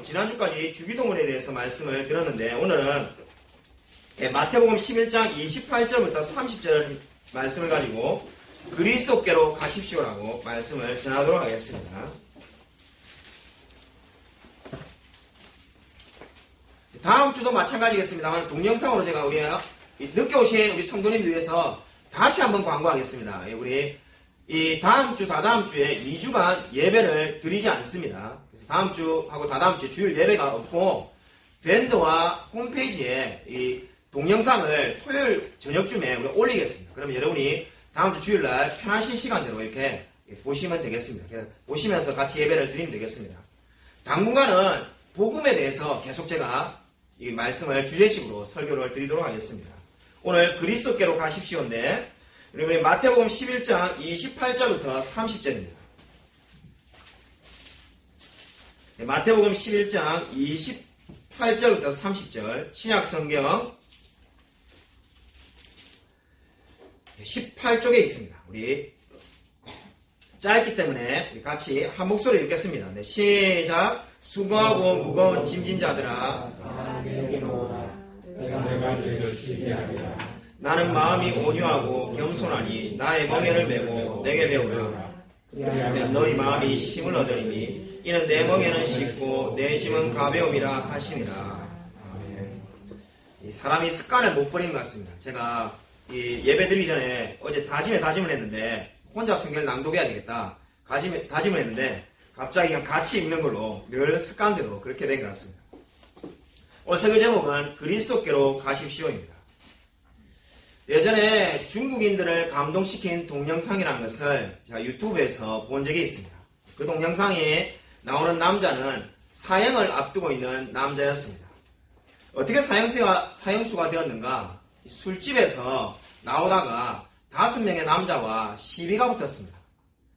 지난주까지 주기도문에 대해서 말씀을 드렸는데 오늘은 마태복음 11장 28절부터 30절 말씀을 가지고 그리스도께로 가십시오라고 말씀을 전하도록 하겠습니다. 다음 주도 마찬가지겠습니다만 동영상으로 제가 늦게 오신 우리 성도님들 위해서 다시 한번 광고하겠습니다. 우리 이 다음 주, 다다음 주에 2주간 예배를 드리지 않습니다. 그래서 다음 주하고 다다음 주에 주일 예배가 없고 밴드와 홈페이지에 이 동영상을 토요일 저녁쯤에 우리 올리겠습니다. 그러면 여러분이 다음 주 주일날 편하신 시간대로 이렇게 보시면 되겠습니다. 보시면서 같이 예배를 드리면 되겠습니다. 당분간은 복음에 대해서 계속 제가 이 말씀을 주제식으로 설교를 드리도록 하겠습니다. 오늘 그리스도께로 가십시오인데 그러면 마태복음 11장 28절부터 30절입니다. 마태복음 11장 28절부터 30절 신약성경 18쪽에 있습니다. 우리 짧기 때문에 우리 같이 한 목소리 읽겠습니다. 네, 시작. 수고하고 무거운 짐진 자들아 내가 너희를 쉬게 하리라. 나는 마음이 온유하고 겸손하니 나의 멍에를 메고 내게 배우라. 너희 마음이 힘을 얻으리니 이는 내 멍에는 쉽고 내 짐은 가벼움이라 하시니라. 아멘. 이 사람이 습관을 못 버리는 것 같습니다. 제가 이 예배 드리기 전에 어제 다짐을 했는데 혼자 성경을 낭독해야 되겠다 다짐을 했는데 갑자기 그냥 같이 읽는 걸로 늘 습관대로 그렇게 된 것 같습니다. 오늘 설교 제목은 그리스도께로 가십시오입니다. 예전에 중국인들을 감동시킨 동영상이라는 것을 제가 유튜브에서 본 적이 있습니다. 그 동영상에 나오는 남자는 사형을 앞두고 있는 남자였습니다. 어떻게 사형수가 되었는가? 술집에서 나오다가 5명의 남자와 시비가 붙었습니다.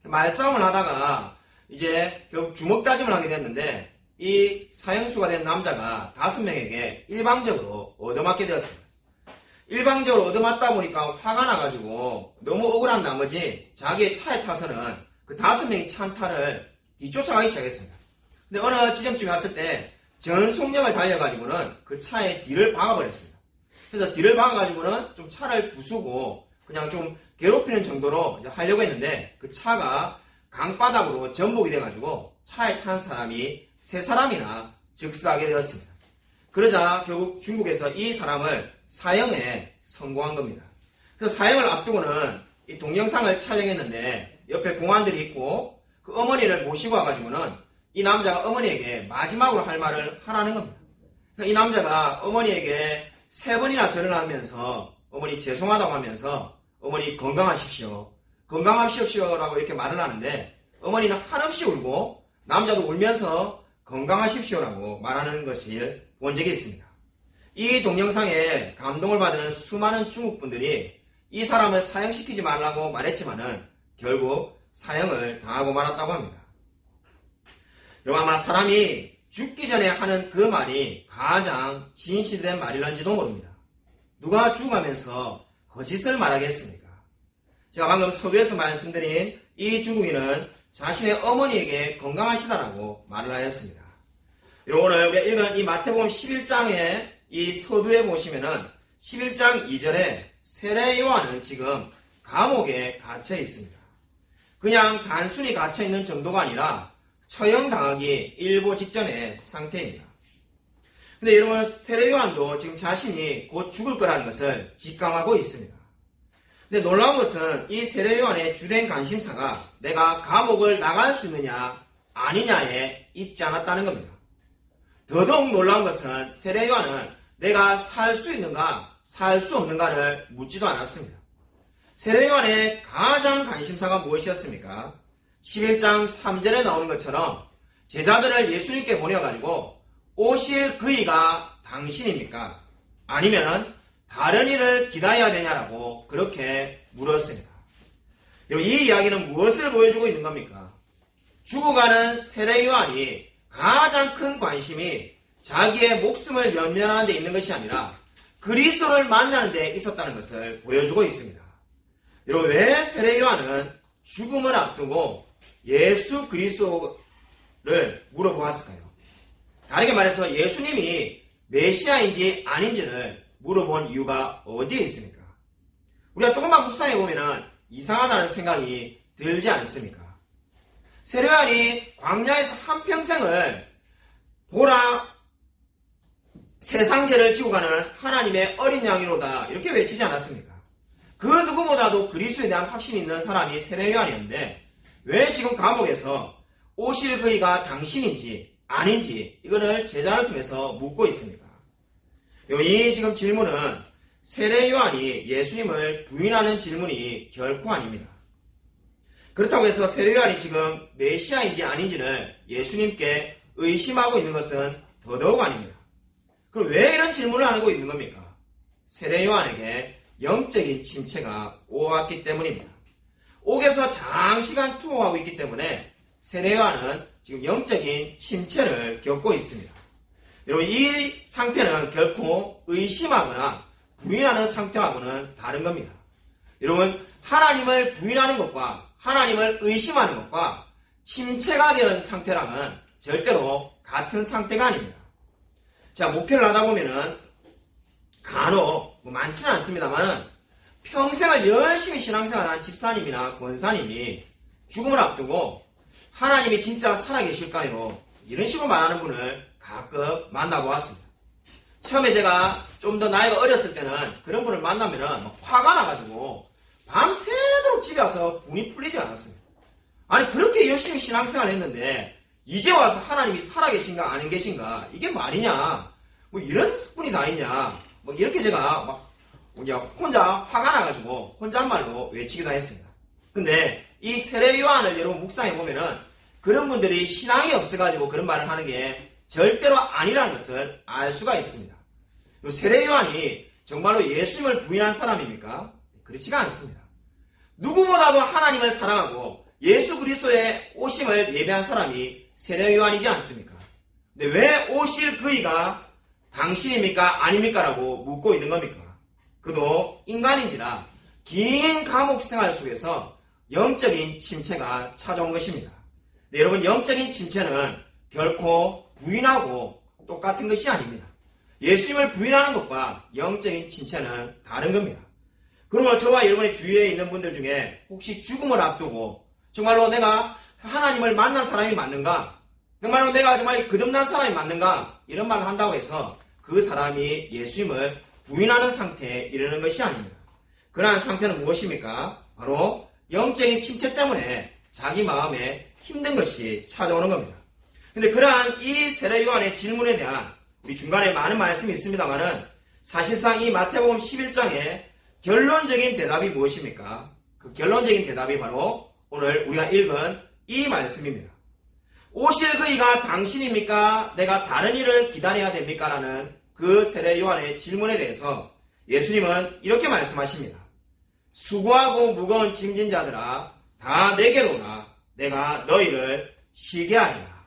말싸움을 하다가 이제 결국 주먹다짐을 하게 됐는데 이 사형수가 된 남자가 5명에게 일방적으로 얻어맞게 되었습니다. 일방적으로 얻어맞다 보니까 화가 나가지고 너무 억울한 나머지 자기의 차에 타서는 그 5명이 찬 차를 뒤쫓아가기 시작했습니다. 근데 어느 지점쯤에 왔을 때 전속력을 달려가지고는 그 차에 뒤를 박아버렸습니다. 그래서 뒤를 박아가지고는 좀 차를 부수고 그냥 좀 괴롭히는 정도로 하려고 했는데 그 차가 강바닥으로 전복이 돼가지고 차에 탄 사람이 3사람이나 즉사하게 되었습니다. 그러자 결국 중국에서 이 사람을 사형에 성공한 겁니다. 그래서 사형을 앞두고는 이 동영상을 촬영했는데 옆에 공안들이 있고 그 어머니를 모시고 와가지고는 이 남자가 어머니에게 마지막으로 할 말을 하라는 겁니다. 그러니까 이 남자가 어머니에게 3번이나 절을 하면서 어머니 죄송하다고 하면서 어머니 건강하십시오라고 이렇게 말을 하는데 어머니는 한없이 울고 남자도 울면서 건강하십시오라고 말하는 것을 본 적이 있습니다. 이 동영상에 감동을 받은 수많은 중국분들이 이 사람을 사형시키지 말라고 말했지만은 결국 사형을 당하고 말았다고 합니다. 여러분 아마 사람이 죽기 전에 하는 그 말이 가장 진실된 말일런지도 모릅니다. 누가 죽어가면서 거짓을 말하겠습니까? 제가 방금 서두에서 말씀드린 이 중국인은 자신의 어머니에게 건강하시다라고 말을 하였습니다. 여러분 오늘 우리가 읽은 이 마태복음 11장의 이 서두에 보시면은 11장 2절에 세례 요한은 지금 감옥에 갇혀 있습니다. 그냥 단순히 갇혀 있는 정도가 아니라 처형당하기 일보 직전의 상태입니다. 근데 여러분 세례 요한도 지금 자신이 곧 죽을 거라는 것을 직감하고 있습니다. 근데 놀라운 것은 이 세례 요한의 주된 관심사가 내가 감옥을 나갈 수 있느냐 아니냐에 있지 않았다는 겁니다. 더더욱 놀라운 것은 세례 요한은 내가 살 수 있는가 살 수 없는가를 묻지도 않았습니다. 세례 요한의 가장 관심사가 무엇이었습니까? 11장 3절에 나오는 것처럼 제자들을 예수님께 보내가지고 오실 그이가 당신입니까? 아니면 다른 일을 기다려야 되냐라고 그렇게 물었습니다. 이 이야기는 무엇을 보여주고 있는 겁니까? 죽어가는 세례 요한이 가장 큰 관심이 자기의 목숨을 연면하는 데 있는 것이 아니라 그리스도를 만나는 데 있었다는 것을 보여주고 있습니다. 여러분 왜 세례 요한은 죽음을 앞두고 예수 그리스도를 물어보았을까요? 다르게 말해서 예수님이 메시아인지 아닌지를 물어본 이유가 어디에 있습니까? 우리가 조금만 묵상해 보면 이상하다는 생각이 들지 않습니까? 세례요한이 광야에서 한평생을 보라 세상죄를 지고 가는 하나님의 어린 양이로다 이렇게 외치지 않았습니까? 그 누구보다도 그리스도에 대한 확신이 있는 사람이 세례요한이었는데 왜 지금 감옥에서 오실 그이가 당신인지 아닌지 이거를 제자를 통해서 묻고 있습니까? 이 지금 질문은 세례요한이 예수님을 부인하는 질문이 결코 아닙니다. 그렇다고 해서 세례요한이 지금 메시아인지 아닌지를 예수님께 의심하고 있는 것은 더더욱 아닙니다. 그럼 왜 이런 질문을 하고 있는 겁니까? 세례요한에게 영적인 침체가 오왔기 때문입니다. 옥에서 장시간 투어하고 있기 때문에 세례요한은 지금 영적인 침체를 겪고 있습니다. 여러분 이 상태는 결코 의심하거나 부인하는 상태하고는 다른 겁니다. 여러분 하나님을 부인하는 것과 하나님을 의심하는 것과 침체가 된 상태랑은 절대로 같은 상태가 아닙니다. 자, 목회를 하다 보면은 간혹 많지는 않습니다만 평생을 열심히 신앙생활한 집사님이나 권사님이 죽음을 앞두고 하나님이 진짜 살아계실까요? 이런 식으로 말하는 분을 가끔 만나보았습니다. 처음에 제가 좀 더 나이가 어렸을 때는 그런 분을 만나면은 화가 나가지고 밤새도록 집에 와서 분이 풀리지 않았습니다. 아니 그렇게 열심히 신앙생활을 했는데 이제 와서 하나님이 살아계신가 아닌 계신가 이게 말이냐 뭐 이런 분이 다 있냐 뭐 이렇게 제가 막 혼자 화가 나가지고 혼잣말로 외치기도 했습니다. 근데 이 세례요한을 여러분 묵상해 보면은 그런 분들이 신앙이 없어가지고 그런 말을 하는 게 절대로 아니라는 것을 알 수가 있습니다. 세례요한이 정말로 예수님을 부인한 사람입니까? 그렇지가 않습니다. 누구보다도 하나님을 사랑하고 예수 그리스도의 오심을 예배한 사람이 세례요한이지 않습니까? 근데 왜 오실 그이가 당신입니까? 아닙니까? 라고 묻고 있는 겁니까? 그도 인간인지라 긴 감옥 생활 속에서 영적인 침체가 찾아온 것입니다. 네, 여러분 영적인 침체는 결코 부인하고 똑같은 것이 아닙니다. 예수님을 부인하는 것과 영적인 침체는 다른 겁니다. 그러면 저와 여러분의 주위에 있는 분들 중에 혹시 죽음을 앞두고 정말로 내가 하나님을 만난 사람이 맞는가? 정말로 내가 정말 거듭난 사람이 맞는가? 이런 말을 한다고 해서 그 사람이 예수님을 부인하는 상태에 이르는 것이 아닙니다. 그러한 상태는 무엇입니까? 바로 영적인 침체 때문에 자기 마음에 힘든 것이 찾아오는 겁니다. 근데 그러한 이 세례요한의 질문에 대한 우리 중간에 많은 말씀이 있습니다만은 사실상 이 마태복음 11장의 결론적인 대답이 무엇입니까? 그 결론적인 대답이 바로 오늘 우리가 읽은 이 말씀입니다. 오실 그이가 당신입니까? 내가 다른 일을 기다려야 됩니까? 라는 그 세례요한의 질문에 대해서 예수님은 이렇게 말씀하십니다. 수고하고 무거운 짐진 자들아 다 내게로 오라. 내가 너희를 쉬게 하리라.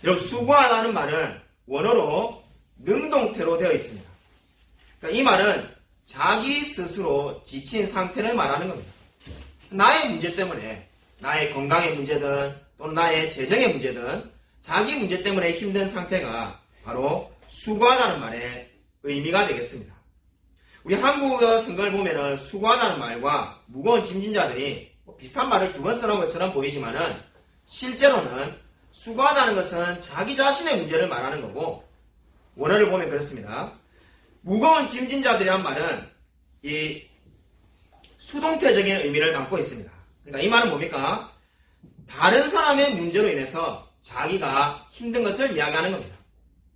여러분 수고하다는 말은 원어로 능동태로 되어 있습니다. 그러니까 이 말은 자기 스스로 지친 상태를 말하는 겁니다. 나의 문제 때문에 나의 건강의 문제든 또는 나의 재정의 문제든 자기 문제 때문에 힘든 상태가 바로 수고하다는 말의 의미가 되겠습니다. 우리 한국어 성경을 보면은 수고하다는 말과 무거운 짐진 자들이 비슷한 말을 두 번 써놓은 것처럼 보이지만은 실제로는 수고하다는 것은 자기 자신의 문제를 말하는 거고 원어를 보면 그렇습니다. 무거운 짐진 자들이란 말은 이 수동태적인 의미를 담고 있습니다. 그러니까 이 말은 뭡니까? 다른 사람의 문제로 인해서 자기가 힘든 것을 이야기하는 겁니다.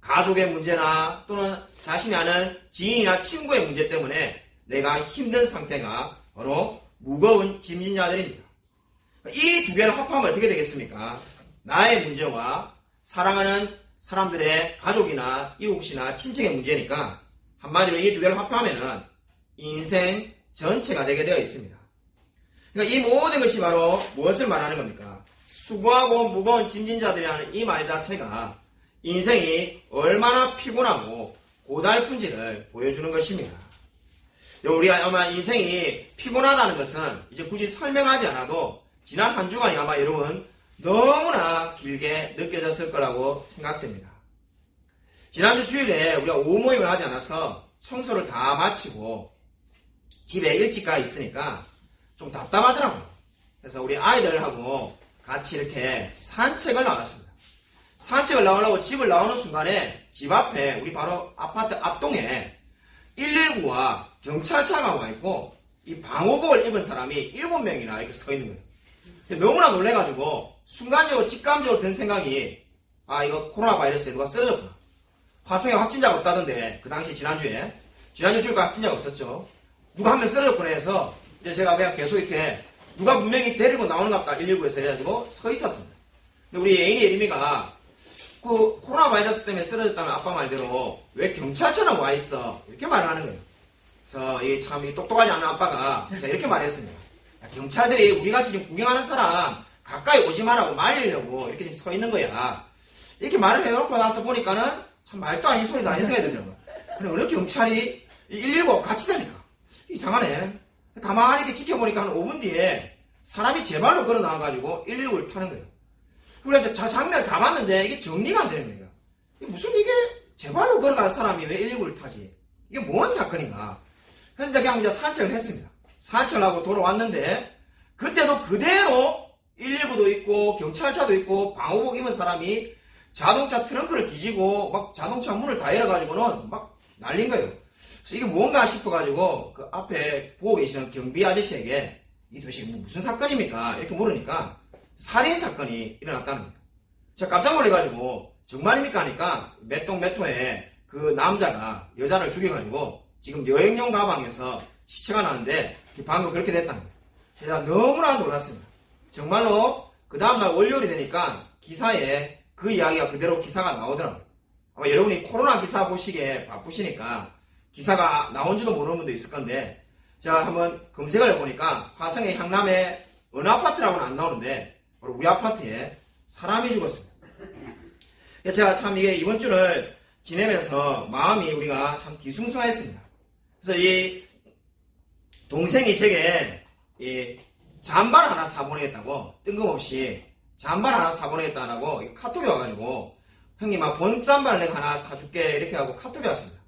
가족의 문제나 또는 자신이 아는 지인이나 친구의 문제 때문에 내가 힘든 상태가 바로 무거운 짐진 자들입니다. 이 두 개를 합하면 어떻게 되겠습니까? 나의 문제와 사랑하는 사람들의 가족이나 이웃이나 친척의 문제니까 한마디로 이 두 개를 합하면은 인생 전체가 되게 되어 있습니다. 그러니까 이 모든 것이 바로 무엇을 말하는 겁니까? 수고하고 무거운 짐진 자들이라는 이 말 자체가 인생이 얼마나 피곤하고 고달픈지를 보여주는 것입니다. 우리가 아마 인생이 피곤하다는 것은 이제 굳이 설명하지 않아도 지난 한 주간이 아마 여러분 너무나 길게 느껴졌을 거라고 생각됩니다. 지난주 주일에 우리가 오후 모임을 하지 않아서 청소를 다 마치고 집에 일찍 가 있으니까 좀 답답하더라고요. 그래서 우리 아이들하고 같이 이렇게 산책을 나갔습니다. 산책을 나오려고 집을 나오는 순간에 집 앞에 우리 바로 아파트 앞동에 119와 경찰차가 와 있고 이 방호복을 입은 사람이 7명이나 이렇게 서 있는 거예요. 너무나 놀래가지고 순간적으로 직감적으로 든 생각이 이거 코로나 바이러스에 누가 쓰러졌구나. 화성에 확진자가 없다던데 그 당시 지난주 주일까 확진자가 없었죠. 누가 한 명 쓰러졌구나 해서 이제 제가 그냥 계속 이렇게 누가 분명히 데리고 나오는 것 같다 119에서 해가지고 서 있었습니다. 근데 우리 애인이 예림이가 그 코로나 바이러스 때문에 쓰러졌다는 아빠 말대로 왜 경찰차나 와 있어 이렇게 말을 하는 거예요. 그래서 이 참 똑똑하지 않은 아빠가 제가 이렇게 말했습니다. 경찰들이 우리같이 지금 구경하는 사람 가까이 오지 말라고 말리려고 이렇게 지금 서 있는 거야. 이렇게 말을 해놓고 나서 보니까는 참 말도 아닌 소리도 아닌 생각이 들더라고요. 근데 어느 경찰이 119 같이 다니까 이상하네. 가만히 이렇게 지켜보니까 한 5분 뒤에 사람이 제 발로 걸어 나와가지고 119를 타는 거예요. 그래서 저 장면을 다 봤는데 이게 정리가 안 되는 거예요. 무슨 이게 제 발로 걸어간 사람이 왜 119를 타지? 이게 뭔 사건인가? 그래서 그냥 이제 산책을 했습니다. 산책을 하고 돌아왔는데 그때도 그대로 119도 있고 경찰차도 있고 방호복 입은 사람이 자동차 트렁크를 뒤지고 막 자동차 문을 다 열어가지고는 막 날린 거예요. 그래서 이게 뭔가 싶어가지고 그 앞에 보고 계시는 경비 아저씨에게 이 도대체 무슨 사건입니까? 이렇게 물으니까 살인사건이 일어났다는 거예요. 제가 깜짝 놀래가지고 정말입니까? 하니까 몇 동 몇 호에 그 남자가 여자를 죽여가지고 지금 여행용 가방에서 시체가 나왔는데 방금 그렇게 됐다는 거예요. 그래서 너무나 놀랐습니다. 정말로 그 다음날 월요일이 되니까 기사에 그 이야기가 그대로 기사가 나오더라고요. 아마 여러분이 코로나 기사 보시기에 바쁘시니까 기사가 나온지도 모르는 분도 있을 건데 제가 한번 검색을 해보니까 화성의 향남의 어느 아파트라고는 안 나오는데 바로 우리 아파트에 사람이 죽었습니다. 제가 참 이게 이번 주를 지내면서 마음이 우리가 참 뒤숭숭했습니다. 그래서 이 동생이 제게 이 잠바를 하나 사보내겠다고 뜬금없이 잠바를 하나 사보내겠다고 카톡이 와가지고 형님 봄 잠바를 내가 하나 사줄게 이렇게 하고 카톡이 왔습니다.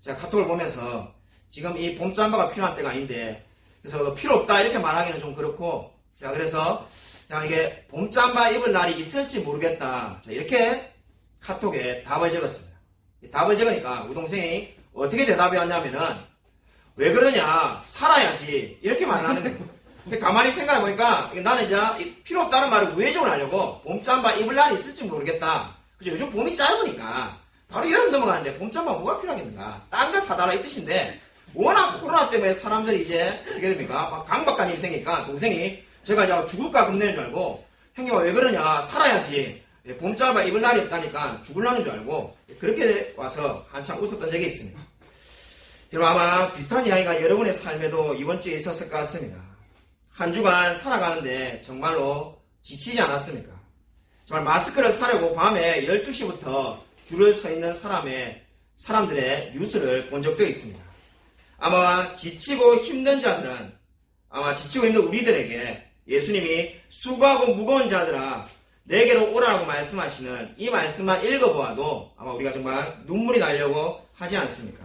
제가 카톡을 보면서 지금 이 봄 잠바가 필요한 때가 아닌데 그래서 필요 없다 이렇게 말하기는 좀 그렇고 자 그래서 야 이게 봄 잠바 입을 날이 있을지 모르겠다 자, 이렇게 카톡에 답을 적었습니다. 답을 적으니까 우리 동생이 어떻게 대답이 왔냐면은 왜 그러냐 살아야지 이렇게 말을 하는 거예요. 근데 가만히 생각해보니까 나는 이제 필요 없다는 말을 우회적으로 하려고 봄잠바 입을 날이 있을지 모르겠다. 그죠? 요즘 봄이 짧으니까 바로 여름 넘어가는데 봄잠바 뭐가 필요하겠는가. 딴 거 사달라 이 뜻인데 워낙 코로나 때문에 사람들이 이제 어떻게 됩니까? 막 강박관념이 생기니까 동생이 제가 이제 죽을까 겁내는 줄 알고 형님 왜 그러냐 살아야지 봄잠바 입을 날이 없다니까 죽으려는 줄 알고 그렇게 와서 한참 웃었던 적이 있습니다. 여러분 아마 비슷한 이야기가 여러분의 삶에도 이번 주에 있었을 것 같습니다. 한 주간 살아가는데 정말로 지치지 않았습니까? 정말 마스크를 사려고 밤에 12시부터 줄을 서 있는 사람들의 뉴스를 본 적도 있습니다. 아마 지치고 힘든 자들은 아마 지치고 힘든 우리들에게 예수님이 수고하고 무거운 자들아 내게로 오라고 말씀하시는 이 말씀만 읽어보아도 아마 우리가 정말 눈물이 나려고 하지 않습니까?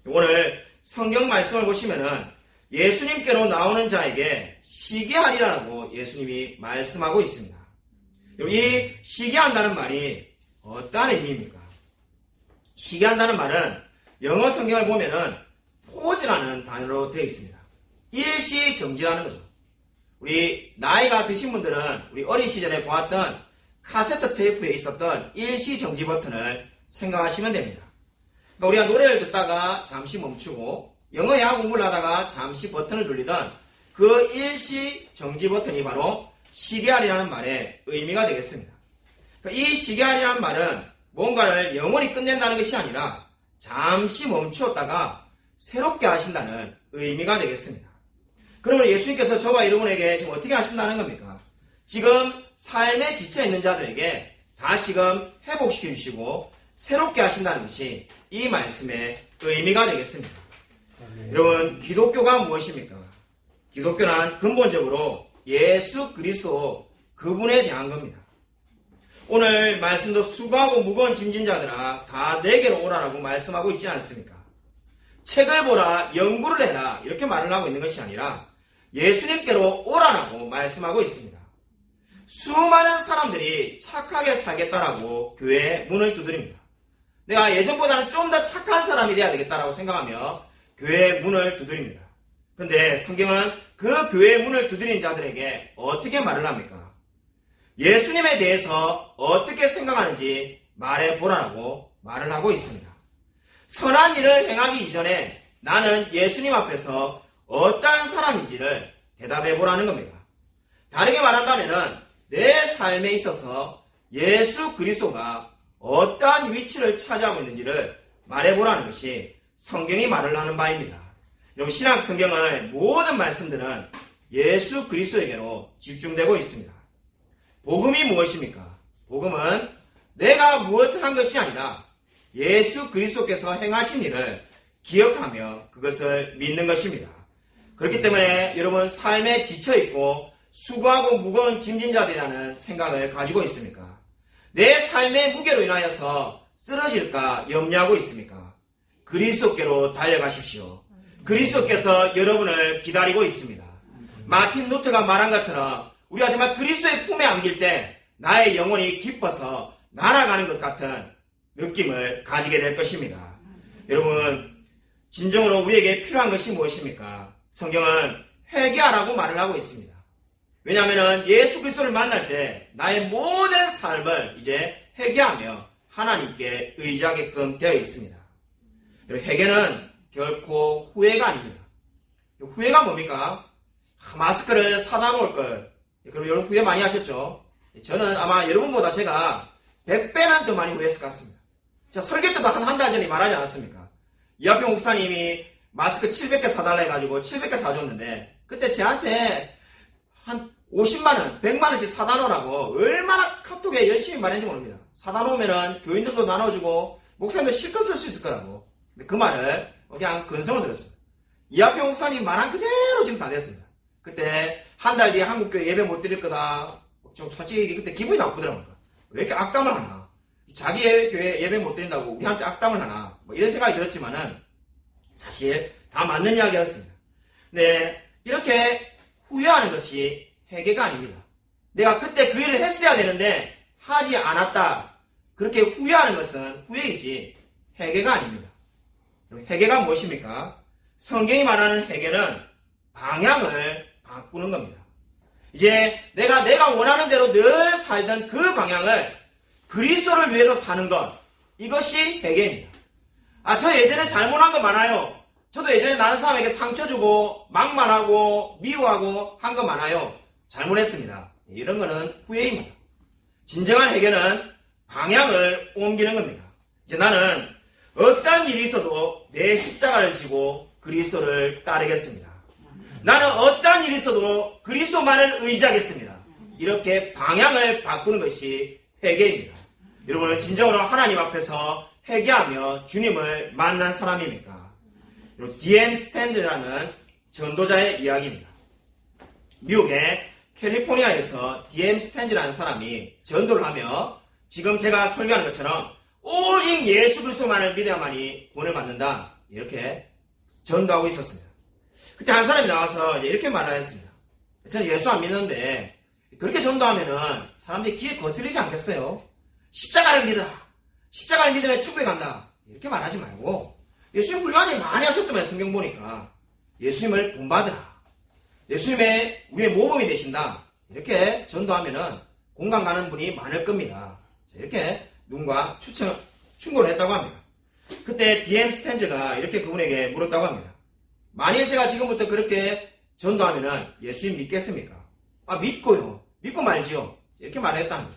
오늘 성경 말씀을 보시면은 예수님께로 나오는 자에게 시기하리라고 예수님이 말씀하고 있습니다. 이 시기한다는 말이 어떠한 의미입니까? 시기한다는 말은 영어 성경을 보면은 포즈라는 단어로 되어 있습니다. 일시정지라는 거죠. 우리 나이가 드신 분들은 우리 어린 시절에 보았던 카세트 테이프에 있었던 일시정지 버튼을 생각하시면 됩니다. 그러니까 우리가 노래를 듣다가 잠시 멈추고 영어 영어 공부를 하다가 잠시 버튼을 눌리던 그 일시 정지 버튼이 바로 시계알이라는 말의 의미가 되겠습니다. 그러니까 이 시계알이라는 말은 뭔가를 영원히 끝낸다는 것이 아니라 잠시 멈추었다가 새롭게 하신다는 의미가 되겠습니다. 그러면 예수님께서 저와 여러분에게 지금 어떻게 하신다는 겁니까? 지금 삶에 지쳐있는 자들에게 다시금 회복시켜 주시고 새롭게 하신다는 것이 이 말씀의 의미가 되겠습니다. 여러분 기독교가 무엇입니까? 기독교는 근본적으로 예수 그리스도 그분에 대한 겁니다. 오늘 말씀도 수고하고 무거운 짐진 자들아 다 내게로 오라라고 말씀하고 있지 않습니까? 책을 보라, 연구를 해라 이렇게 말을 하고 있는 것이 아니라 예수님께로 오라라고 말씀하고 있습니다. 수많은 사람들이 착하게 살겠다라고 교회의 문을 두드립니다. 내가 예전보다는 좀 더 착한 사람이 돼야 되겠다라고 생각하며 교회의 문을 두드립니다. 근데 성경은 그 교회의 문을 두드린 자들에게 어떻게 말을 합니까? 예수님에 대해서 어떻게 생각하는지 말해보라고 말을 하고 있습니다. 선한 일을 행하기 이전에 나는 예수님 앞에서 어떠한 사람인지를 대답해보라는 겁니다. 다르게 말한다면 내 삶에 있어서 예수 그리스도가 어떠한 위치를 차지하고 있는지를 말해보라는 것이 성경이 말을 하는 바입니다. 여러분 신약 성경의 모든 말씀들은 예수 그리스도에게로 집중되고 있습니다. 복음이 무엇입니까? 복음은 내가 무엇을 한 것이 아니라 예수 그리스도께서 행하신 일을 기억하며 그것을 믿는 것입니다. 그렇기 때문에 여러분 삶에 지쳐있고 수고하고 무거운 짐진 자들이라는 생각을 가지고 있습니까? 내 삶의 무게로 인하여서 쓰러질까 염려하고 있습니까? 그리스도께로 달려가십시오. 그리스도께서 여러분을 기다리고 있습니다. 마틴 루터가 말한 것처럼 우리가 정말 그리스도의 품에 안길 때 나의 영혼이 기뻐서 날아가는 것 같은 느낌을 가지게 될 것입니다. 여러분 진정으로 우리에게 필요한 것이 무엇입니까? 성경은 회개하라고 말을 하고 있습니다. 왜냐하면 예수 그리스도를 만날 때 나의 모든 삶을 이제 회개하며 하나님께 의지하게끔 되어 있습니다. 회개는 결코 후회가 아닙니다. 후회가 뭡니까? 마스크를 사다 놓을 걸. 그럼 여러분 후회 많이 하셨죠? 저는 아마 여러분보다 제가 100배는 더 많이 후회했을 것 같습니다. 제가 설교 때도 한 달 전에 말하지 않았습니까? 이하평 목사님이 마스크 700개 사달라 해가지고 700개 사줬는데 그때 저한테 한 50만원, 100만원씩 사다 놓으라고 얼마나 카톡에 열심히 말했는지 모릅니다. 사다 놓으면은 교인들도 나눠주고 목사님도 실컷 쓸 수 있을 거라고. 근데 그 말을 그냥 근성으로 들었습니다. 이하평 목사님 말한 그대로 지금 다 됐습니다. 그때 한 달 뒤에 한국교회 예배 못 드릴 거다. 좀 솔직히 그때 기분이 나쁘더라고요. 왜 이렇게 악담을 하나? 자기 교회 예배 못 드린다고 우리한테 악담을 하나? 뭐 이런 생각이 들었지만은 사실 다 맞는 이야기였습니다. 네, 이렇게 후회하는 것이 회개가 아닙니다. 내가 그때 그 일을 했어야 되는데 하지 않았다. 그렇게 후회하는 것은 후회이지 회개가 아닙니다. 회개가 무엇입니까? 성경이 말하는 회개는 방향을 바꾸는 겁니다. 이제 내가 원하는 대로 늘 살던 그 방향을 그리스도를 위해서 사는 것, 이것이 회개입니다. 저 예전에 잘못한 거 많아요. 저도 예전에 다른 사람에게 상처 주고 막말하고 미워하고 한 거 많아요. 잘못했습니다. 이런 거는 후회입니다. 진정한 회개는 방향을 옮기는 겁니다. 이제 나는 어떤 일이 있어도 내 십자가를 지고 그리스도를 따르겠습니다. 나는 어떤 일이 있어도 그리스도만을 의지하겠습니다. 이렇게 방향을 바꾸는 것이 회개입니다. 여러분은 진정으로 하나님 앞에서 회개하며 주님을 만난 사람입니까? DM 스탠드라는 전도자의 이야기입니다. 미국의 캘리포니아에서 DM 스탠드라는 사람이 전도를 하며 지금 제가 설교하는 것처럼 오직 예수 그리스도만을 믿어야만이 구원을 받는다. 이렇게 전도하고 있었습니다. 그때 한 사람이 나와서 이렇게 말하였습니다. 저는 예수 안 믿는데 그렇게 전도하면은 사람들이 귀에 거슬리지 않겠어요? 십자가를 믿어라. 십자가를 믿으면 천국에 간다. 이렇게 말하지 말고 예수님 훌륭한 일 많이 하셨더만 성경 보니까 예수님을 본받으라. 예수님의 우리의 모범이 되신다. 이렇게 전도하면은 공감 가는 분이 많을 겁니다. 이렇게 누군가 충고를 했다고 합니다. 그때 DM 스탠즈가 이렇게 그분에게 물었다고 합니다. 만일 제가 지금부터 그렇게 전도하면은 예수님 믿겠습니까? 믿고요. 믿고 말지요. 이렇게 말했다는 거죠.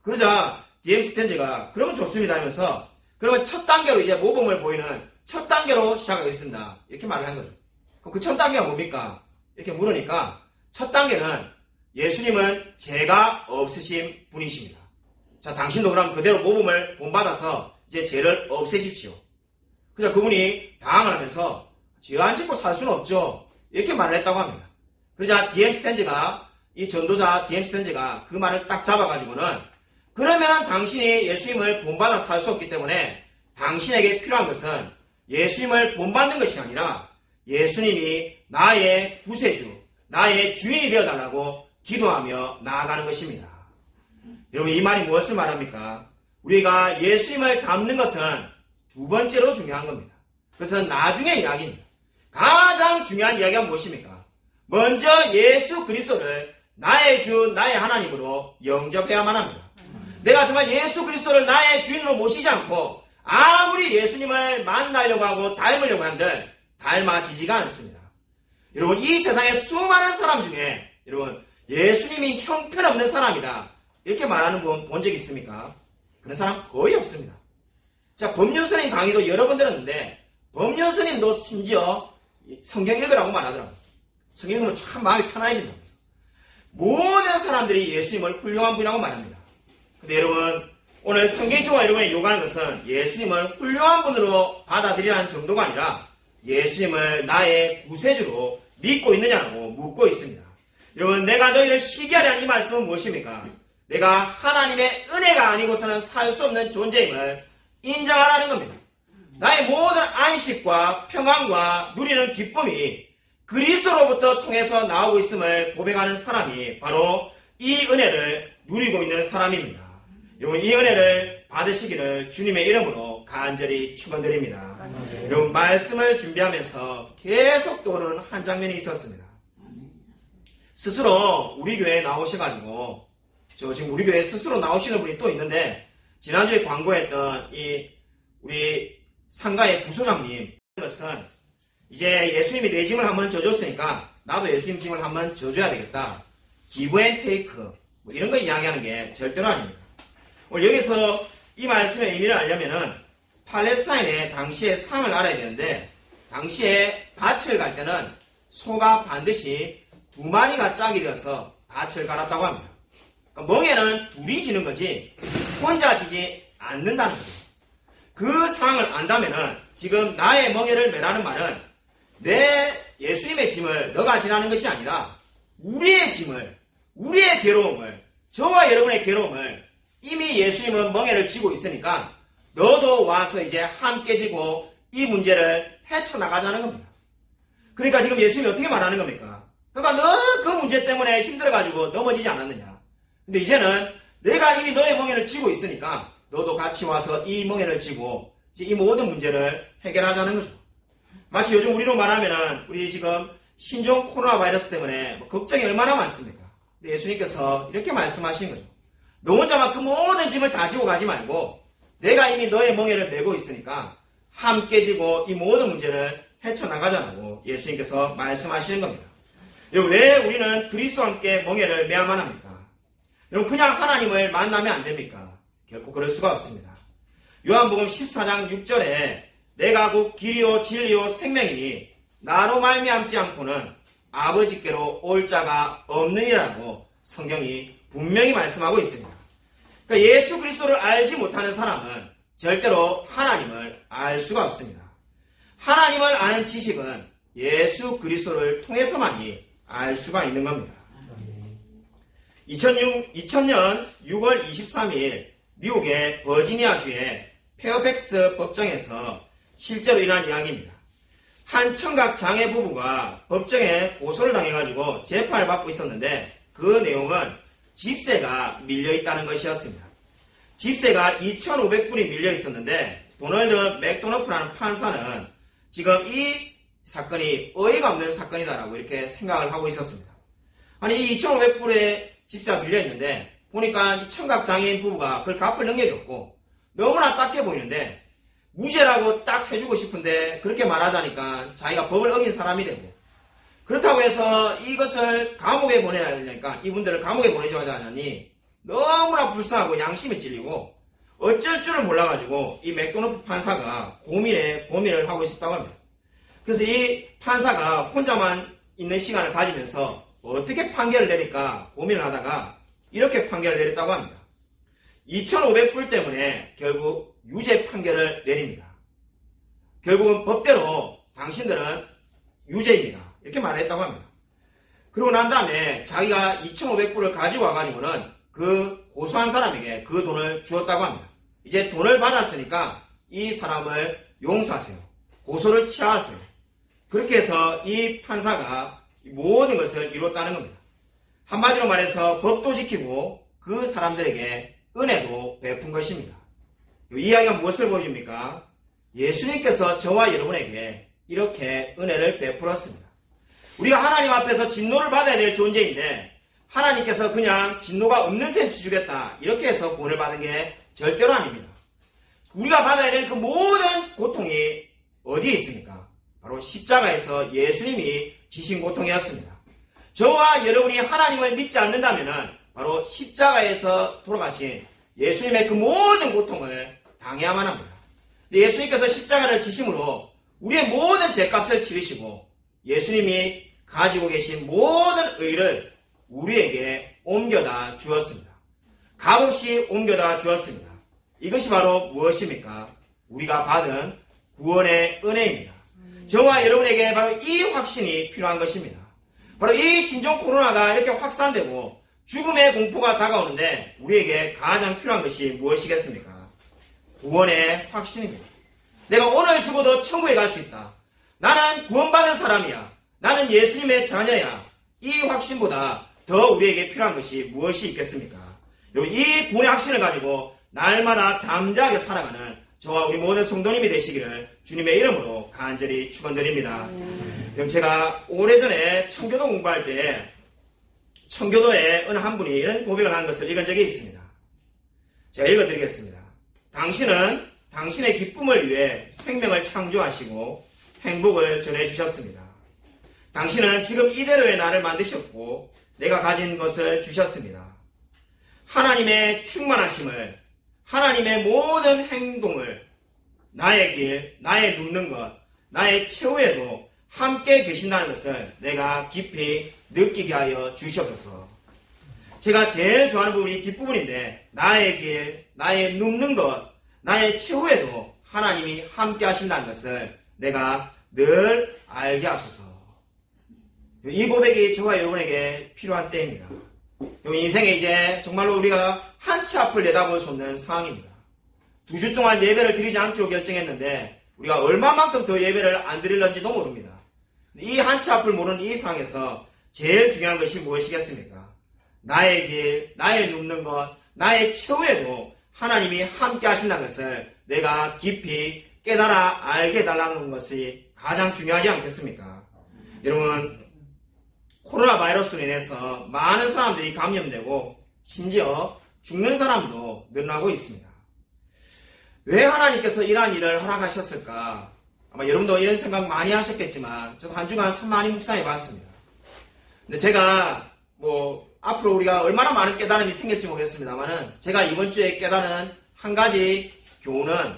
그러자 DM 스탠즈가 그러면 좋습니다 하면서 그러면 첫 단계로 이제 모범을 보이는 첫 단계로 시작하겠습니다. 이렇게 말을 한 거죠. 그럼 그 첫 단계가 뭡니까? 이렇게 물으니까 첫 단계는 예수님은 죄가 없으신 분이십니다. 자, 당신도 그럼 그대로 모범을 본받아서 이제 죄를 없애십시오. 그래서 그분이 당황을 하면서 죄 안 짓고 살 수는 없죠. 이렇게 말을 했다고 합니다. 그러자 DM 스탠즈가 이 전도자 DM 스탠즈가 그 말을 딱 잡아가지고는 그러면 당신이 예수님을 본받아 살 수 없기 때문에 당신에게 필요한 것은 예수님을 본받는 것이 아니라 예수님이 나의 구세주, 나의 주인이 되어달라고 기도하며 나아가는 것입니다. 여러분, 이 말이 무엇을 말합니까? 우리가 예수님을 닮는 것은 두 번째로 중요한 겁니다. 그것은 나중의 이야기입니다. 가장 중요한 이야기가 무엇입니까? 먼저 예수 그리스도를 나의 주, 나의 하나님으로 영접해야만 합니다. 내가 정말 예수 그리스도를 나의 주인으로 모시지 않고 아무리 예수님을 만나려고 하고 닮으려고 한들 닮아지지가 않습니다. 여러분, 이 세상에 수많은 사람 중에 여러분, 예수님이 형편없는 사람이다 이렇게 말하는 분 본 적 있습니까? 그런 사람 거의 없습니다. 자, 법륜스님 강의도 여러 번 들었는데 법륜스님도 심지어 성경 읽으라고 말하더라고요. 성경 읽으면 참 마음이 편안해진다고. 모든 사람들이 예수님을 훌륭한 분이라고 말합니다. 근데 여러분, 오늘 성경이 저와 여러분이 요구하는 것은 예수님을 훌륭한 분으로 받아들이라는 정도가 아니라 예수님을 나의 구세주로 믿고 있느냐고 묻고 있습니다. 여러분, 내가 너희를 시기하려는 이 말씀은 무엇입니까? 내가 하나님의 은혜가 아니고서는 살 수 없는 존재임을 인정하라는 겁니다. 나의 모든 안식과 평안과 누리는 기쁨이 그리스도로부터 통해서 나오고 있음을 고백하는 사람이 바로 이 은혜를 누리고 있는 사람입니다. 여러분, 이 은혜를 받으시기를 주님의 이름으로 간절히 축원드립니다. 여러분, 말씀을 준비하면서 계속 떠오르는 한 장면이 있었습니다. 스스로 우리 교회에 나오셔가지고, 지금 우리 교회에 스스로 나오시는 분이 또 있는데, 지난주에 광고했던 우리 상가의 부소장님, 것은 이제 예수님이 내 짐을 한번 져줬으니까 나도 예수님 짐을 한번 져줘야 되겠다. 기브 앤 테이크, 이런 거 이야기하는 게 절대로 아닙니다. 오늘 여기서 이 말씀의 의미를 알려면은 팔레스타인의 당시의 상을 알아야 되는데, 당시에 밭을 갈 때는 소가 반드시 2마리가 짝이 되어서 밭을 갈았다고 합니다. 그러니까 멍에는 둘이 지는 거지 혼자 지지 않는다는 거죠. 그 상황을 안다면은 지금 나의 멍에를 매라는 말은 내 예수님의 짐을 너가 지라는 것이 아니라 우리의 짐을, 우리의 괴로움을, 저와 여러분의 괴로움을 이미 예수님은 멍에를 지고 있으니까 너도 와서 이제 함께 지고 이 문제를 헤쳐나가자는 겁니다. 그러니까 지금 예수님이 어떻게 말하는 겁니까? 그러니까 너 그 문제 때문에 힘들어가지고 넘어지지 않았느냐. 근데 이제는 내가 이미 너의 멍에를 지고 있으니까 너도 같이 와서 이 멍에를 지고 이제 이 모든 문제를 해결하자는 거죠. 마치 요즘 우리로 말하면은 우리 지금 신종 코로나 바이러스 때문에 걱정이 얼마나 많습니까? 근데 예수님께서 이렇게 말씀하시는 거죠. 너 혼자만 그 모든 짐을 다 지고 가지 말고 내가 이미 너의 멍에를 메고 있으니까 함께 지고 이 모든 문제를 헤쳐나가자고 예수님께서 말씀하시는 겁니다. 여러분, 왜 우리는 그리스도와 함께 멍에를 메야만 합니까? 여러분, 그냥 하나님을 만나면 안 됩니까? 결코 그럴 수가 없습니다. 요한복음 14장 6절에 내가 곧 길이요 진리요 생명이니 나로 말미암지 않고는 아버지께로 올 자가 없느니라고 성경이 분명히 말씀하고 있습니다. 그러니까 예수 그리스도를 알지 못하는 사람은 절대로 하나님을 알 수가 없습니다. 하나님을 아는 지식은 예수 그리스도를 통해서만이 알 수가 있는 겁니다. 2000년 6월 23일 미국의 버지니아주의 페어팩스 법정에서 실제로 일어난 이야기입니다. 한 청각 장애 부부가 법정에 고소를 당해가지고 재판을 받고 있었는데 그 내용은 집세가 밀려있다는 것이었습니다. 집세가 2,500불이 밀려있었는데 도널드 맥도너프라는 판사는 지금 이 사건이 어이가 없는 사건이다라고 이렇게 생각을 하고 있었습니다. 아니, 이 2,500불의 집세가 밀려있는데 보니까 이 청각장애인 부부가 그걸 갚을 능력이 없고 너무나 딱해 보이는데 무죄라고 딱 해주고 싶은데 그렇게 말하자니까 자기가 법을 어긴 사람이 되고, 그렇다고 해서 이것을 감옥에 보내려니까 이분들을 감옥에 보내자고 하자니 너무나 불쌍하고 양심이 찔리고 어쩔 줄을 몰라가지고 이 맥도너프 판사가 고민을 하고 있었다고 합니다. 그래서 이 판사가 혼자만 있는 시간을 가지면서 어떻게 판결을 내릴까 고민을 하다가 이렇게 판결을 내렸다고 합니다. 2,500불 때문에 결국 유죄 판결을 내립니다. 결국은 법대로 당신들은 유죄입니다. 이렇게 말했다고 합니다. 그러고 난 다음에 자기가 2,500불을 가지고 와가지고는 그 고소한 사람에게 그 돈을 주었다고 합니다. 이제 돈을 받았으니까 이 사람을 용서하세요. 고소를 취하하세요. 그렇게 해서 이 판사가 모든 것을 이뤘다는 겁니다. 한마디로 말해서 법도 지키고 그 사람들에게 은혜도 베푼 것입니다. 이 이야기가 무엇을 보여줍니까? 예수님께서 저와 여러분에게 이렇게 은혜를 베풀었습니다. 우리가 하나님 앞에서 진노를 받아야 될 존재인데 하나님께서 그냥 진노가 없는 셈 치주겠다 이렇게 해서 구원을 받은 게 절대로 아닙니다. 우리가 받아야 될 그 모든 고통이 어디에 있습니까? 바로 십자가에서 예수님이 지신 고통이었습니다. 저와 여러분이 하나님을 믿지 않는다면 바로 십자가에서 돌아가신 예수님의 그 모든 고통을 당해야만 합니다. 예수님께서 십자가를 지심으로 우리의 모든 죄값을 치르시고 예수님이 가지고 계신 모든 의를 우리에게 옮겨다 주었습니다. 값없이 옮겨다 주었습니다. 이것이 바로 무엇입니까? 우리가 받은 구원의 은혜입니다. 저와 여러분에게 바로 이 확신이 필요한 것입니다. 바로 이 신종 코로나가 이렇게 확산되고 죽음의 공포가 다가오는데 우리에게 가장 필요한 것이 무엇이겠습니까? 구원의 확신입니다. 내가 오늘 죽어도 천국에 갈 수 있다. 나는 구원받은 사람이야. 나는 예수님의 자녀야. 이 확신보다 더 우리에게 필요한 것이 무엇이 있겠습니까? 여러분, 이 구원의 확신을 가지고 날마다 담대하게 살아가는 저와 우리 모든 성도님이 되시기를 주님의 이름으로 간절히 축원드립니다. 그럼 제가 오래전에 청교도 공부할 때 청교도에 어느 한 분이 이런 고백을 한 것을 읽은 적이 있습니다. 제가 읽어드리겠습니다. 당신은 당신의 기쁨을 위해 생명을 창조하시고 행복을 전해주셨습니다. 당신은 지금 이대로의 나를 만드셨고 내가 가진 것을 주셨습니다. 하나님의 충만하심을, 하나님의 모든 행동을, 나의 길, 나의 눕는 것, 나의 최후에도 함께 계신다는 것을 내가 깊이 느끼게 하여 주시옵소서. 제가 제일 좋아하는 부분이 뒷부분인데 나의 길, 나의 눕는 것, 나의 최후에도 하나님이 함께 하신다는 것을 내가 늘 알게 하소서. 이 고백이 저와 여러분에게 필요한 때입니다. 인생에 이제 정말로 우리가 한 치 앞을 내다볼 수 없는 상황입니다. 2주 동안 예배를 드리지 않기로 결정했는데 우리가 얼마만큼 더 예배를 안 드릴런지도 모릅니다. 이 한 치 앞을 모르는 이 상황에서 제일 중요한 것이 무엇이겠습니까? 나의 길, 나의 눕는 것, 나의 최후에도 하나님이 함께 하신다는 것을 내가 깊이 깨달아 알게 해달라는 것이 가장 중요하지 않겠습니까? 여러분, 코로나 바이러스로 인해서 많은 사람들이 감염되고 심지어 죽는 사람도 늘어나고 있습니다. 왜 하나님께서 이러한 일을 허락하셨을까? 아마 여러분도 이런 생각 많이 하셨겠지만 저도 한 주간 참 많이 묵상해 봤습니다. 근데 제가 앞으로 우리가 얼마나 많은 깨달음이 생길지 모르겠습니다만은 제가 이번 주에 깨달은 한 가지 교훈은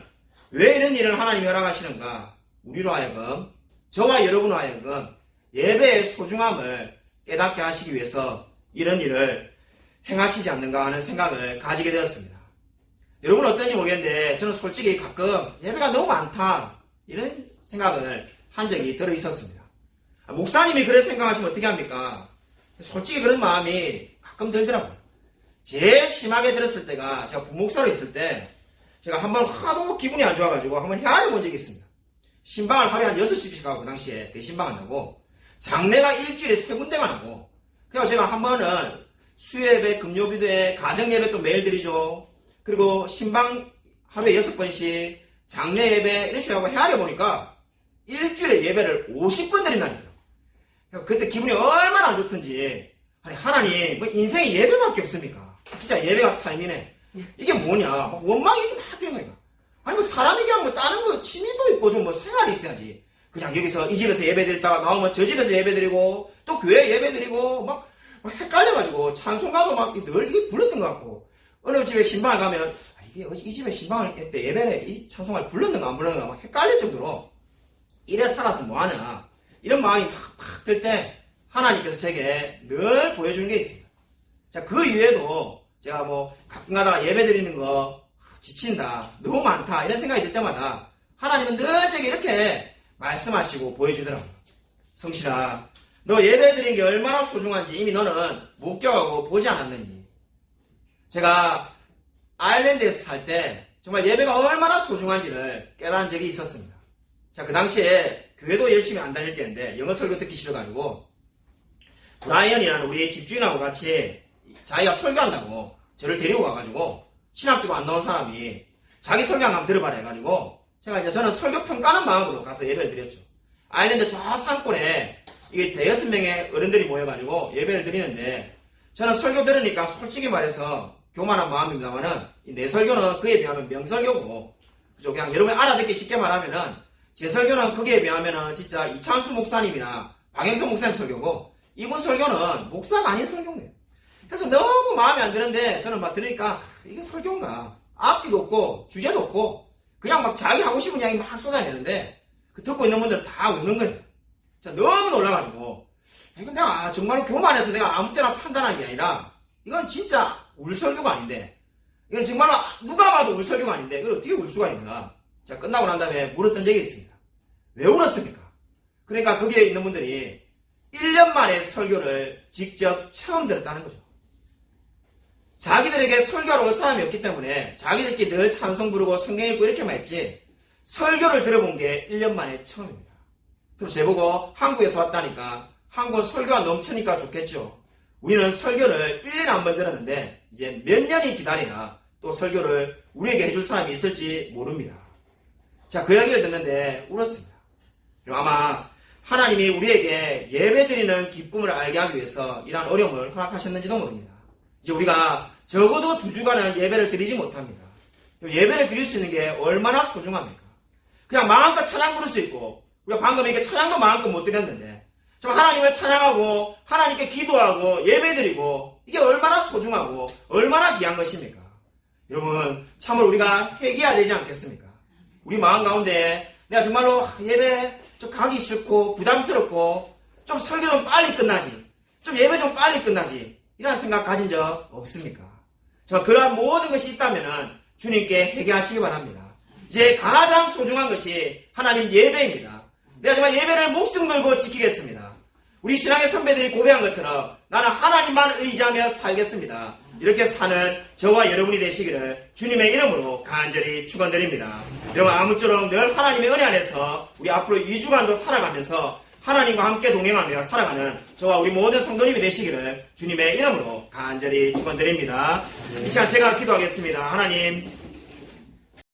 왜 이런 일을 하나님이 허락하시는가? 우리로 하여금, 저와 여러분으로 하여금 예배의 소중함을 깨닫게 하시기 위해서 이런 일을 행하시지 않는가 하는 생각을 가지게 되었습니다. 여러분은 어떤지 모르겠는데 저는 솔직히 가끔 예배가 너무 많다 이런 생각을 한 적이 들어 있었습니다. 목사님이 그런 생각하시면 어떻게 합니까? 솔직히 그런 마음이 가끔 들더라고요. 제일 심하게 들었을 때가 제가 부목사로 있을 때 제가 한번 하도 기분이 안 좋아가지고 한번 헤아려 본 적이 있습니다. 신방을 하루에 한 6집씩 하고 그 당시에 대신방 한다고 장례가 일주일에 3군데가 나고 그래서 제가 한 번은 수요예배, 금요기도에 가정예배 또 매일 드리죠. 그리고 신방 하루에 6번씩 장례예배 이런 식으로 하고 헤아려 보니까 일주일에 예배를 50번 드린다니까요. 그때 기분이 얼마나 안 좋던지 아니 하나님 인생에 예배밖에 없습니까? 진짜 예배가 삶이네. 이게 뭐냐 원망이 이렇게 막 드는 거니까 아니 사람에게 하면 다른 거 취미도 있고 좀 생활이 있어야지. 그냥 여기서 이 집에서 예배 드리다가 나오면 저 집에서 예배 드리고 또 교회 예배 드리고 막 헷갈려가지고 찬송가도 막 늘 이게 불렀던 것 같고 어느 집에 신방을 가면 이게 이 집에 신방을 때 예배에 이 찬송가를 불렀는가 안 불렀는가 막 헷갈릴 정도로 이래 살아서 뭐하냐 이런 마음이 팍팍 들 때 하나님께서 제게 늘 보여주는 게 있습니다. 자, 그 이외에도 제가 가끔 가다가 예배 드리는 거 지친다 너무 많다 이런 생각이 들 때마다 하나님은 늘 제게 이렇게 말씀하시고 보여주더라고요. 성실아, 너 예배 드린 게 얼마나 소중한지 이미 너는 목격하고 보지 않았느니 제가 아일랜드에서 살 때 정말 예배가 얼마나 소중한지를 깨달은 적이 있었습니다. 자, 그 당시에 교회도 열심히 안 다닐 때인데 영어 설교 듣기 싫어가지고 브라이언이라는 우리 집주인하고 같이 자기가 설교한다고 저를 데리고 가가지고 신학교도 안 나온 사람이 자기 설교 한번 들어봐라 해가지고 제가 이제 저는 설교 평가하는 마음으로 가서 예배를 드렸죠. 아일랜드 저 산골에 이게 대여섯 명의 어른들이 모여가지고 예배를 드리는데 저는 설교 들으니까 솔직히 말해서 교만한 마음입니다만은 내 설교는 그에 비하면 명설교고 그죠? 그냥 여러분이 알아듣기 쉽게 말하면은 제 설교는 거기에 비하면은 진짜 이창수 목사님이나 박영선 목사님 설교고 이분 설교는 목사가 아닌 설교입니다. 그래서 너무 마음에 안 드는데 저는 막 들으니까 이게 설교인가? 앞뒤도 없고 주제도 없고 그냥 막 자기 하고 싶은 이야기 막 쏟아내는데 그 듣고 있는 분들 다 우는 거예요. 너무 놀라가지고 이건 내가 정말로 교만해서 내가 아무 때나 판단하는 게 아니라 이건 진짜 울 설교가 아닌데 이건 정말로 누가 봐도 울 설교가 아닌데 이걸 어떻게 울 수가 있는가? 자, 끝나고 난 다음에 물었던 적이 있습니다. 왜 울었습니까? 그러니까 거기에 있는 분들이 1년 만에 설교를 직접 처음 들었다는 거죠. 자기들에게 설교하러 올 사람이 없기 때문에 자기들끼리 늘 찬송 부르고 성경 읽고 이렇게만 했지 설교를 들어본 게 1년 만에 처음입니다. 그럼 제보고 한국에서 왔다니까 한국은 설교가 넘치니까 좋겠죠. 우리는 설교를 1년에 한 번 들었는데 이제 몇 년이 기다려야 또 설교를 우리에게 해줄 사람이 있을지 모릅니다. 자, 그 이야기를 듣는데 울었습니다. 그리고 아마 하나님이 우리에게 예배드리는 기쁨을 알게 하기 위해서 이러한 어려움을 허락하셨는지도 모릅니다. 이제 우리가 적어도 2주간은 예배를 드리지 못합니다. 예배를 드릴 수 있는 게 얼마나 소중합니까? 그냥 마음껏 찬양 부를 수 있고 우리가 방금 이렇게 찬양도 마음껏 못 드렸는데 정말 하나님을 찬양하고 하나님께 기도하고 예배드리고 이게 얼마나 소중하고 얼마나 귀한 것입니까? 여러분 참으로 우리가 회개해야 되지 않겠습니까? 우리 마음 가운데 내가 정말로 예배 좀 가기 싫고 부담스럽고 좀 설교 좀 빨리 끝나지 좀 예배 좀 빨리 끝나지 이런 생각 가진 적 없습니까? 정말 그러한 모든 것이 있다면 주님께 회개하시기 바랍니다. 이제 가장 소중한 것이 하나님 예배입니다. 내가 정말 예배를 목숨 걸고 지키겠습니다. 우리 신앙의 선배들이 고백한 것처럼 나는 하나님만 의지하며 살겠습니다. 이렇게 사는 저와 여러분이 되시기를 주님의 이름으로 간절히 축원드립니다. 여러분 아무쪼록 늘 하나님의 은혜 안에서 우리 앞으로 2주간도 살아가면서 하나님과 함께 동행하며 살아가는 저와 우리 모든 성도님이 되시기를 주님의 이름으로 간절히 축원드립니다. 이 시간 제가 기도하겠습니다. 하나님